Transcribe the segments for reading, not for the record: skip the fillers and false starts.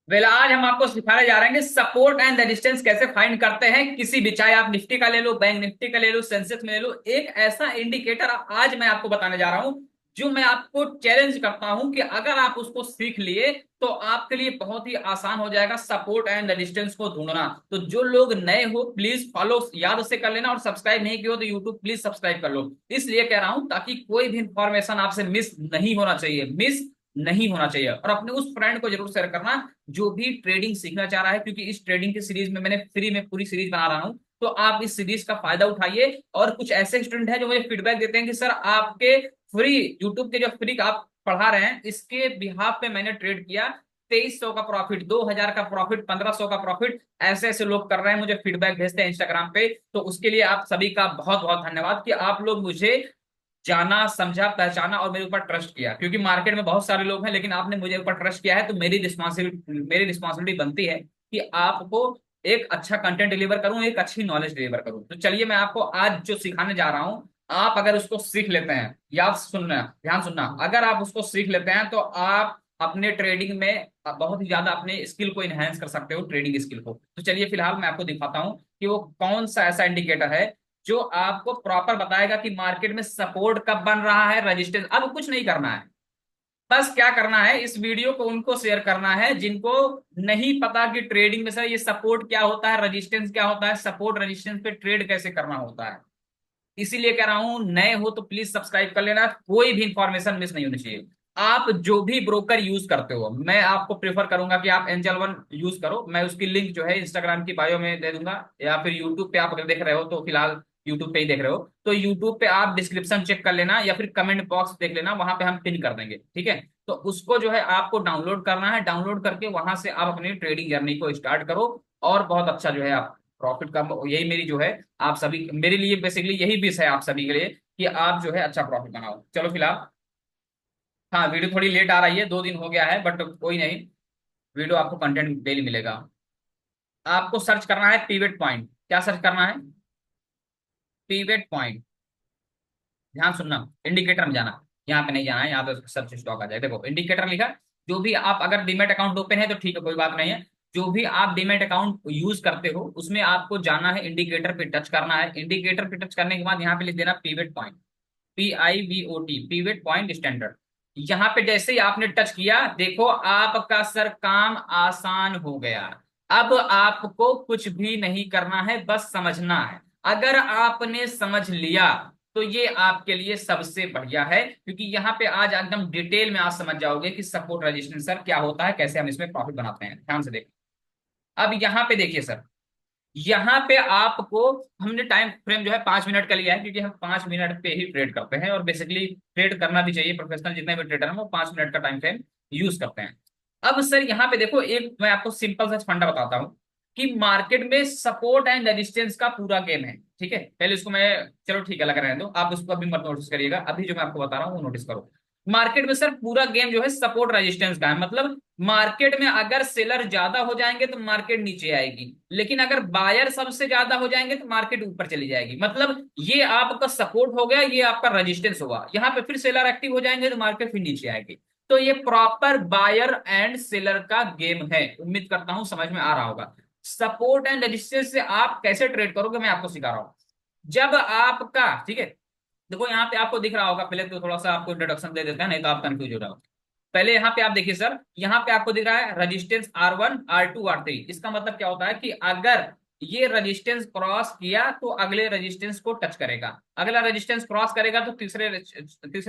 आज हम आपको सिखाने जा रहे हैं कि सपोर्ट एंड रेजिस्टेंस कैसे फाइंड करते हैं किसी भी, चाहे आप निफ्टी का ले लो, बैंक निफ्टी का ले लो, सेंसेक्स में ले लो। एक ऐसा इंडिकेटर आज मैं आपको बताने जा रहा हूं जो मैं आपको चैलेंज करता हूं कि अगर आप उसको सीख लिए तो आपके लिए बहुत ही आसान हो जाएगा सपोर्ट एंड रेजिस्टेंस को ढूंढना। तो जो लोग नए हो प्लीज फॉलो याद से कर लेना, और सब्सक्राइब नहीं किया हो तो यूट्यूब प्लीज सब्सक्राइब कर लो। इसलिए कह रहा हूं ताकि कोई भी इंफॉर्मेशन आपसे मिस नहीं होना चाहिए। और अपने उस फ्रेंड को जरूर शेयर करना जो भी ट्रेडिंग सीखना चाह रहा है, क्योंकि इस ट्रेडिंग की सीरीज में मैंने फ्री में पूरी सीरीज बना रहा हूं। तो आप इस सीरीज का फायदा उठाइए। और कुछ ऐसे स्टूडेंट हैं जो मुझे फीडबैक देते हैं कि सर आपके फ्री यूट्यूब के जो फ्री आप पढ़ा रहे हैं इसके बिहाफ पे मैंने ट्रेड किया, 2300 का प्रॉफिट, 2000 का प्रॉफिट, 1500 का प्रॉफिट। ऐसे ऐसे लोग कर रहे हैं, मुझे फीडबैक भेजते हैं इंस्टाग्राम पे। तो उसके लिए आप सभी का बहुत बहुत धन्यवाद कि आप लोग मुझे जाना, समझा, पहचाना और मेरे ऊपर ट्रस्ट किया। क्योंकि मार्केट में बहुत सारे लोग हैं लेकिन आपने मुझे ऊपर ट्रस्ट किया है, तो मेरी रिस्पॉन्सिबिलिटी बनती है कि आपको एक अच्छा कंटेंट डिलीवर करूं, एक अच्छी नॉलेज डिलीवर करूं। तो चलिए मैं आपको आज जो सिखाने जा रहा हूं, आप अगर उसको सीख लेते हैं, याद सुनना, ध्यान सुनना, अगर आप उसको सीख लेते हैं तो आप अपने ट्रेडिंग में बहुत ही ज्यादा अपने स्किल को इनहेंस कर सकते हो, ट्रेडिंग स्किल को। तो चलिए फिलहाल मैं आपको दिखाता हूं कि वो कौन सा ऐसा इंडिकेटर है जो आपको प्रॉपर बताएगा कि मार्केट में सपोर्ट कब बन रहा है, रजिस्टेंस। अब कुछ नहीं करना है, बस क्या करना है, इस वीडियो को उनको शेयर करना है जिनको नहीं पता कि ट्रेडिंग में सर ये सपोर्ट क्या होता है, रजिस्टेंस क्या होता है, सपोर्ट रजिस्टेंस पे ट्रेड कैसे करना होता है। इसीलिए कह रहा हूं नए हो तो प्लीज सब्सक्राइब कर लेना, कोई भी इंफॉर्मेशन मिस नहीं होनी चाहिए। आप जो भी ब्रोकर यूज करते हो, मैं आपको प्रेफर करूंगा कि आप एंजल वन यूज करो। मैं उसकी लिंक जो है इंस्टाग्राम की बायो में दे दूंगा, या फिर यूट्यूब पे आप अगर देख रहे हो तो फिलहाल यूट्यूब पे ही देख रहे हो तो यूट्यूब पे आप डिस्क्रिप्शन चेक कर लेना या फिर कमेंट बॉक्स देख लेना, वहां पे हम पिन कर देंगे, ठीक है। तो उसको जो है आपको डाउनलोड करना है, डाउनलोड करके वहां से आप अपनी ट्रेडिंग जर्नी को स्टार्ट करो। और बहुत अच्छा जो है आप प्रॉफिट का, यही मेरी जो है आप सभी, मेरे लिए बेसिकली यही विश है आप सभी के लिए कि आप जो है अच्छा प्रॉफिट बनाओ। चलो फिलहाल, हाँ वीडियो थोड़ी लेट आ रही है, 2 दिन हो गया है, बट कोई नहीं, वीडियो आपको कंटेंट डेली मिलेगा। आपको सर्च करना है पीवेट पॉइंट। क्या सर्च करना है? Pivot point. ध्यान सुनना, इंडिकेटर में जाना, यहाँ पे नहीं जाना है, यहाँ पे सर्च स्टॉक आ जाए। देखो इंडिकेटर लिखा, जो भी आप अगर डीमेट अकाउंट ओपन है तो ठीक है, कोई बात नहीं है। जो भी आप डीमेट अकाउंट यूज करते हो उसमें आपको जाना है, इंडिकेटर पे टच करना है। इंडिकेटर पे टच करने के बाद यहाँ पे लिख देना pivot point, PIVOT, pivot point standard. यहाँ पे जैसे ही आपने टच किया, देखो आपका सर काम आसान हो गया। अब आपको कुछ भी नहीं करना है, बस समझना है। अगर आपने समझ लिया तो ये आपके लिए सबसे बढ़िया है, क्योंकि यहाँ पे आज एकदम डिटेल में आज समझ जाओगे कि सपोर्ट रजिस्टेंस सर क्या होता है, कैसे हम इसमें प्रॉफिट बनाते हैं। ध्यान से देखो, अब यहाँ पे देखिए सर, यहाँ पे आपको हमने टाइम फ्रेम जो है 5 मिनट का लिया है, क्योंकि हम 5 मिनट पे ही ट्रेड करते हैं और बेसिकली ट्रेड करना भी चाहिए, प्रोफेशनल जितने भी ट्रेडर हैं वो 5 मिनट का टाइम फ्रेम यूज करते हैं। अब सर यहाँ पे देखो, एक मैं आपको सिंपल सा फंडा बताता हूँ कि मार्केट में सपोर्ट एंड रेजिस्टेंस का पूरा गेम है, ठीक है। पहले उसको मैं, चलो ठीक है लगा रहने दो, आप उसको अभी मत नोटिस करिएगा, अभी जो मैं आपको बता रहा हूँ वो नोटिस करो। मार्केट में सर पूरा गेम जो है सपोर्ट रेजिस्टेंस का है। मतलब मार्केट में अगर सेलर ज्यादा हो जाएंगे तो मार्केट नीचे आएगी, लेकिन अगर बायर सबसे ज्यादा हो जाएंगे तो मार्केट ऊपर चली जाएगी। मतलब ये आपका सपोर्ट हो गया, ये आपका रेजिस्टेंस होगा। यहाँ पे फिर सेलर एक्टिव हो जाएंगे तो मार्केट फिर नीचे आएगी। तो ये प्रॉपर बायर एंड सेलर का गेम है, उम्मीद करता हूं समझ में आ रहा होगा। सपोर्ट एंड रेजिस्टेंस से आप कैसे ट्रेड करोगे मैं आपको सिखा रहा हूं। जब आपका, ठीक है, देखो यहाँ पे आपको दिख रहा होगा, पहले तो थोड़ा सा आपको इंट्रोडक्शन दे देते हैं नहीं तो आप कंफ्यूज हो जाओगे। पहले यहाँ पे आप देखिए सर, यहाँ पे आपको दिख रहा है रजिस्टेंस R1, R2, R3। इसका मतलब क्या होता है कि अगर ये रजिस्टेंस क्रॉस किया तो अगले रजिस्टेंस को टच करेगा, अगला रजिस्टेंस क्रॉस करेगा तो तीसरे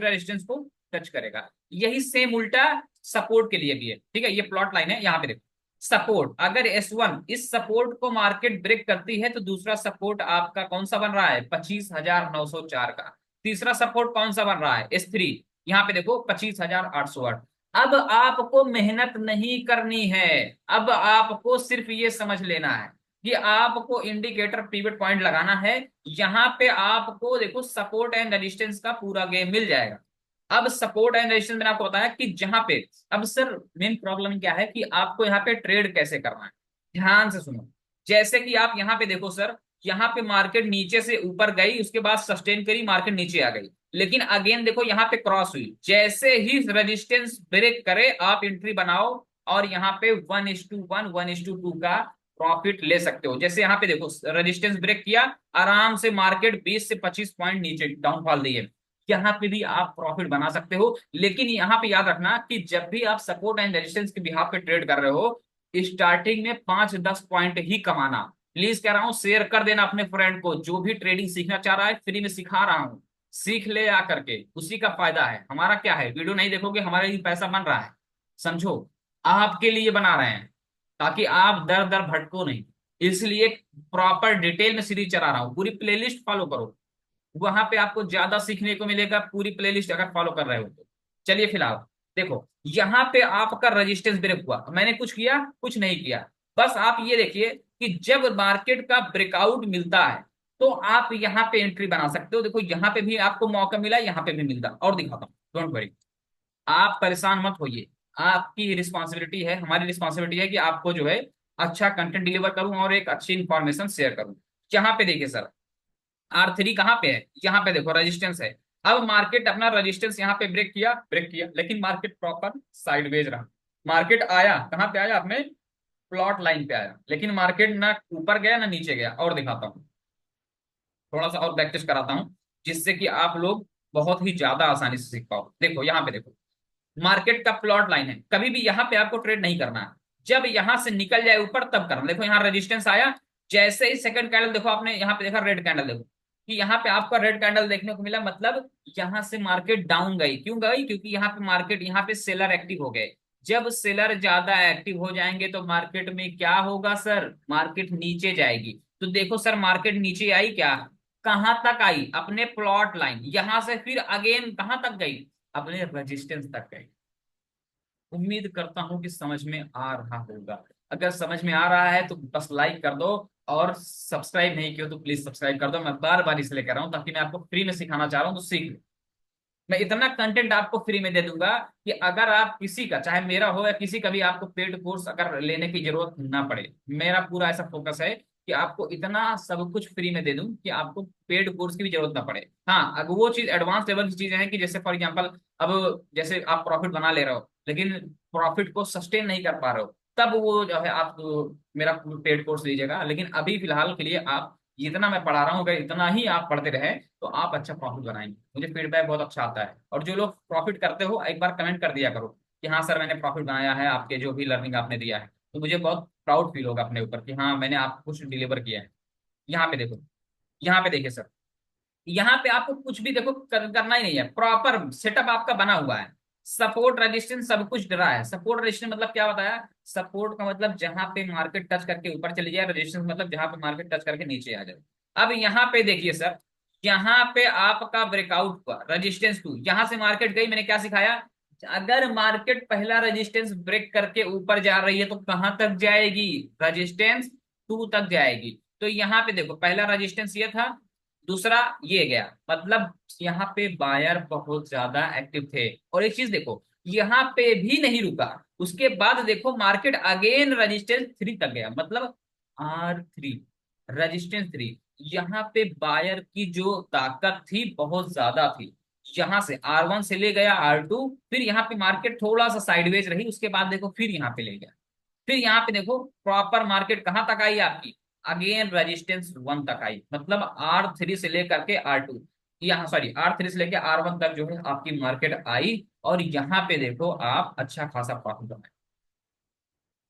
रजिस्टेंस को टच करेगा। यही सेम उल्टा सपोर्ट के लिए भी है, ठीक है। ये प्लॉट लाइन है, यहाँ पे देखो, सपोर्ट अगर S1 इस सपोर्ट को मार्केट ब्रेक करती है तो दूसरा सपोर्ट आपका कौन सा बन रहा है? 25,904 का। तीसरा सपोर्ट कौन सा बन रहा है? S3, यहाँ पे देखो 25,808। अब आपको मेहनत नहीं करनी है, अब आपको सिर्फ ये समझ लेना है कि आपको इंडिकेटर पिवट पॉइंट लगाना है। यहाँ पे आपको देखो सपोर्ट एंड रेजिस्टेंस का पूरा गेम मिल जाएगा। अब सपोर्ट एंड रेजिस्टेंस मैंने आपको बताया कि जहां पे, अब सर मेन प्रॉब्लम क्या है कि आपको यहाँ पे ट्रेड कैसे करना है। ध्यान से सुनो, जैसे कि आप यहाँ पे देखो सर, यहाँ पे मार्केट नीचे से ऊपर गई, उसके बाद सस्टेन करी, मार्केट नीचे आ गई, लेकिन अगेन देखो यहाँ पे क्रॉस हुई। जैसे ही रेजिस्टेंस ब्रेक करे आप एंट्री बनाओ, और यहाँ पे 1:1 1:2 का प्रॉफिट ले सकते हो। जैसे यहाँ पे देखो रेजिस्टेंस ब्रेक किया, आराम से मार्केट 20 से 25 पॉइंट नीचे डाउनफॉल दिए, यहाँ पे भी आप प्रॉफिट बना सकते हो। लेकिन यहाँ पे याद रखना कि जब भी आप सपोर्ट एंड रेजिस्टेंस के बिहाफ पे ट्रेड कर रहे हो, स्टार्टिंग में 5-10 पॉइंट ही कमाना। प्लीज कह रहा हूँ शेयर कर देना अपने फ्रेंड को, जो भी ट्रेडिंग सीखना चाह रहा है फ्री में सिखा रहा हूँ, सीख ले आकर के, उसी का फायदा है। हमारा क्या है, वीडियो नहीं देखोगे हमारे लिए पैसा बन रहा है, समझो, आपके लिए बना रहे हैं ताकि आप दर दर भटको नहीं। इसलिए प्रॉपर डिटेल में सीरीज चला रहा हूँ, पूरी प्लेलिस्ट फॉलो करो, वहां पे आपको ज्यादा सीखने को मिलेगा, पूरी प्लेलिस्ट अगर फॉलो कर रहे हो तो। चलिए फिलहाल देखो, यहाँ पे आपका रेजिस्टेंस ब्रेक हुआ, मैंने कुछ किया, कुछ नहीं किया, बस आप ये देखिए कि जब मार्केट का ब्रेकआउट मिलता है तो आप यहाँ पे एंट्री बना सकते हो। देखो यहाँ पे भी आपको मौका मिला, यहाँ पे भी मिलता, और दिखाता हूँ, डोंट वरी, आप परेशान मत होइए। आपकी रिस्पॉन्सिबिलिटी है, हमारी रिस्पॉन्सिबिलिटी है कि आपको जो है अच्छा कंटेंट डिलीवर करूं और एक अच्छी इंफॉर्मेशन शेयर करूं। यहाँ पे देखिए सर, R3 कहाँ पे है, यहाँ पे देखो रेजिस्टेंस है। अब मार्केट अपना रेजिस्टेंस यहाँ पे ब्रेक किया, लेकिन मार्केट प्रॉपर साइडवेज रहा। मार्केट आया कहाँ पे आया, अपने प्लॉट लाइन पे आया, लेकिन मार्केट ना ऊपर गया ना नीचे गया। और दिखाता हूँ, थोड़ा सा और प्रैक्टिस कराता हूँ, जिससे कि आप लोग बहुत ही ज्यादा आसानी से सीख पाओ। देखो यहाँ पे देखो, मार्केट का प्लॉट लाइन है, कभी भी यहाँ पे आपको ट्रेड नहीं करना है, जब यहाँ से निकल जाए ऊपर तब करना। देखो यहाँ रेजिस्टेंस आया, जैसे ही सेकंड कैंडल देखो, आपने यहाँ पे देखा रेड कैंडल, देखो कि यहाँ पे आपका रेड कैंडल देखने को मिला, मतलब यहाँ से मार्केट डाउन गई। क्यों गई, क्योंकि यहाँ पे मार्केट, यहाँ पे सेलर एक्टिव हो गए। जब सेलर ज्यादा एक्टिव हो जाएंगे तो मार्केट में क्या होगा सर, मार्केट नीचे जाएगी। तो देखो सर, मार्केट नीचे आई क्या, कहां तक आई, अपने प्लॉट लाइन, यहां से फिर अगेन कहां तक गई, अपने रेजिस्टेंस तक गई। उम्मीद करता हूं कि समझ में आ रहा होगा। अगर समझ में आ रहा है तो बस लाइक कर दो, और सब्सक्राइब नहीं किया तो प्लीज सब्सक्राइब कर दो। मैं बार बार इसलिए कर रहा हूं ताकि मैं आपको फ्री में सिखाना चाह रहा हूं, तो सीख लो। मैं इतना कंटेंट आपको फ्री में दे दूंगा कि अगर आप किसी का, चाहे मेरा हो या किसी का भी, आपको पेड कोर्स अगर लेने की जरूरत ना पड़े। मेरा पूरा ऐसा फोकस है कि आपको इतना सब कुछ फ्री में दे दूं कि आपको पेड कोर्स की भी जरूरत ना पड़े। हाँ, अगर वो चीज एडवांस लेवल की चीजें हैं कि जैसे फॉर एग्जांपल, अब जैसे आप प्रॉफिट बना ले रहे हो लेकिन प्रॉफिट को सस्टेन नहीं कर पा रहे हो, तब वो जो है आप मेरा पेड कोर्स लीजिएगा। लेकिन अभी फिलहाल के लिए आप जितना मैं पढ़ा रहा हूँ, अगर इतना ही आप पढ़ते रहे तो आप अच्छा प्रॉफिट बनाएंगे। मुझे फीडबैक बहुत अच्छा आता है, और जो लोग प्रॉफिट करते हो एक बार कमेंट कर दिया करो कि हाँ सर मैंने प्रॉफिट बनाया है, आपके जो भी लर्निंग आपने दिया है, तो मुझे बहुत प्राउड फील होगा अपने ऊपर कि हाँ मैंने आपको कुछ डिलीवर किया है। यहाँ पे देखो, यहाँ पे देखिए सर, यहाँ पे आपको कुछ भी देखो करना ही नहीं है, प्रॉपर सेटअप आपका बना हुआ है। सपोर्ट रेजिस्टेंस सब कुछ डरा है। सपोर्ट रेजिस्टेंस मतलब क्या बताया, सपोर्ट का मतलब जहां पे मार्केट टच करके ऊपर चली जाए, रेजिस्टेंस मतलब जहां पे मार्केट टच करके नीचे आ जाए। अब यहाँ पे देखिए सर, यहाँ पे आपका ब्रेकआउट हुआ रेजिस्टेंस 2, यहाँ से मार्केट गई, मैंने क्या सिखाया, अगर मार्केट पहला रेजिस्टेंस ब्रेक करके ऊपर जा रही है तो कहां तक जाएगी, रेजिस्टेंस 2 तक जाएगी। तो यहाँ पे देखो, पहला रेजिस्टेंस ये था, दूसरा ये गया, मतलब यहाँ पे बायर बहुत ज्यादा एक्टिव थे। और एक चीज देखो, यहाँ पे भी नहीं रुका, उसके बाद देखो मार्केट अगेन रेजिस्टेंस 3 तक गया, मतलब R3, रेजिस्टेंस 3। यहाँ पे बायर की जो ताकत थी बहुत ज्यादा थी, यहाँ से R1 से ले गया R2, फिर यहाँ पे मार्केट थोड़ा सा साइडवेज रही, उसके बाद देखो फिर यहाँ पे ले गया। फिर यहाँ पे देखो प्रॉपर मार्केट कहां तक आई आपकी, अगेन रेजिस्टेंस 1 तक आई, मतलब R3 से लेकर के R2, यहाँ सॉरी R3 से लेकर R1 तक जो है आपकी मार्केट आई, और यहाँ पे देखो आप अच्छा खासा प्रॉफिट बनाए।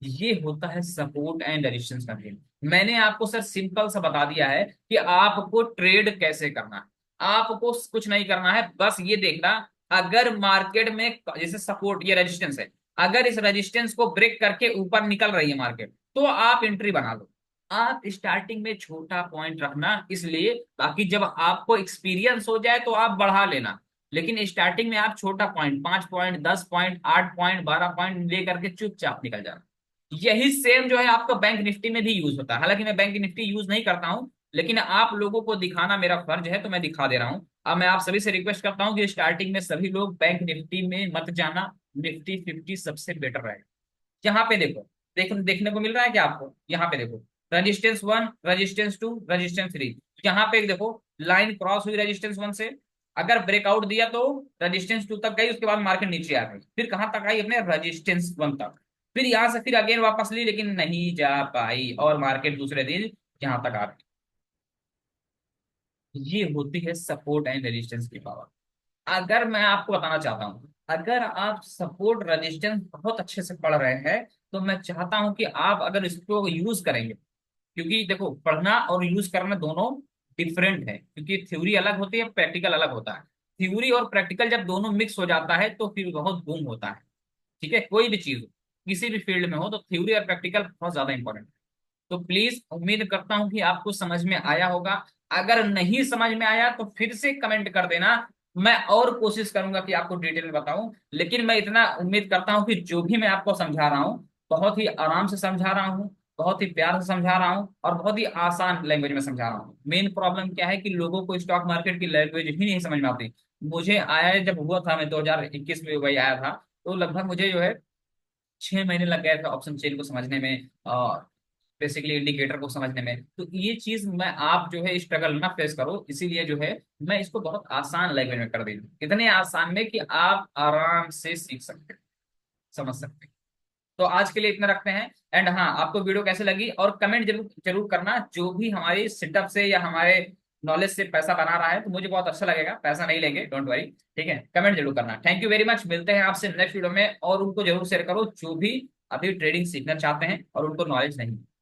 ये होता है सपोर्ट एंड रेजिस्टेंस का गेम। मैंने आपको सर सिंपल सा बता दिया है कि आपको ट्रेड कैसे करना है। आपको कुछ नहीं करना है, बस ये देखना, अगर मार्केट में जैसे सपोर्ट ये रेजिस्टेंस है, अगर इस रेजिस्टेंस को ब्रेक करके ऊपर निकल रही है मार्केट, तो आप एंट्री बना लो। आप स्टार्टिंग में छोटा पॉइंट रखना, इसलिए ताकि जब आपको एक्सपीरियंस हो जाए तो आप बढ़ा लेना। लेकिन स्टार्टिंग में आप छोटा point, 5 point, 10 point, 8 point, 12 point लेकर के चुपचाप निकल जाना। यही सेम जो है आपका बैंक निफ्टी में भी यूज होता है। हालांकि मैं बैंक निफ्टी यूज नहीं करता हूं, लेकिन आप लोगों को दिखाना मेरा फर्ज है तो मैं दिखा दे रहा हूं। अब मैं आप सभी से रिक्वेस्ट करता हूं कि स्टार्टिंग में सभी लोग बैंक निफ्टी में मत जाना, निफ्टी 50 सबसे बेटर रहेगा। यहाँ पे देखो, देखने को मिल रहा है क्या आपको, यहाँ पे देखो रेजिस्टेंस 1, रेजिस्टेंस 2, रेजिस्टेंस 3। यहाँ पे देखो लाइन क्रॉस हुई रेजिस्टेंस 1 से, अगर ब्रेकआउट दिया तो रेजिस्टेंस 2 तक गई, उसके बाद मार्केट नीचे आ गई, फिर कहां तक आई, अपने रेजिस्टेंस 1 तक। फिर यहाँ से फिर अगेन वापस ली, लेकिन नहीं जा पाई और मार्केट दूसरे दिन यहाँ तक आ गई। ये होती है सपोर्ट एंड रेजिस्टेंस की पावर। अगर मैं आपको बताना चाहता हूँ, अगर आप सपोर्ट रेजिस्टेंस बहुत अच्छे से पढ़ रहे हैं, तो मैं चाहता हूं कि आप अगर इसको यूज करेंगे, क्योंकि देखो पढ़ना और यूज करना दोनों डिफरेंट है, क्योंकि थ्योरी अलग होती है, प्रैक्टिकल अलग होता है। थ्योरी और प्रैक्टिकल जब दोनों मिक्स हो जाता है तो फिर बहुत गुम होता है। ठीक है, कोई भी चीज हो, किसी भी फील्ड में हो, तो थ्योरी और प्रैक्टिकल बहुत ज्यादा इंपॉर्टेंट है। तो प्लीज उम्मीद करता हूं कि आपको समझ में आया होगा। अगर नहीं समझ में आया तो फिर से कमेंट कर देना, मैं और कोशिश करूंगा कि आपको डिटेल में बताऊं। लेकिन मैं इतना उम्मीद करता हूं कि जो भी मैं आपको समझा रहा हूं, बहुत ही आराम से समझा रहा हूं, बहुत ही प्यार से समझा रहा हूं और बहुत ही आसान लैंग्वेज में समझा रहा हूं। मेन प्रॉब्लम क्या है कि लोगों को स्टॉक मार्केट की लैंग्वेज ही नहीं समझ में आती। मुझे आया जब हुआ था, मैं 2021 में वही आया था, तो लगभग मुझे जो है 6 महीने लग गए थे ऑप्शन चेन को समझने में और बेसिकली इंडिकेटर को समझने में। तो ये चीज मैं आप जो है स्ट्रगल ना फेस करो, इसीलिए जो है मैं इसको बहुत आसान लैंग्वेज में कर दी हूँ, इतने आसान में कि आप आराम से सीख सकते हैं, समझ सकते हैं। तो आज के लिए इतना रखते हैं। एंड हाँ, आपको वीडियो कैसे लगी और कमेंट जरूर जरूर करना। जो भी हमारी सेटअप से या हमारे नॉलेज से पैसा बना रहा है तो मुझे बहुत अच्छा लगेगा, पैसा नहीं लेंगे, डोंट वरी। ठीक है, कमेंट जरूर करना। थैंक यू वेरी मच, मिलते हैं आपसे नेक्स्ट वीडियो में। और उनको जरूर शेयर करो जो भी अभी ट्रेडिंग सीखना चाहते हैं और उनको नॉलेज नहीं है।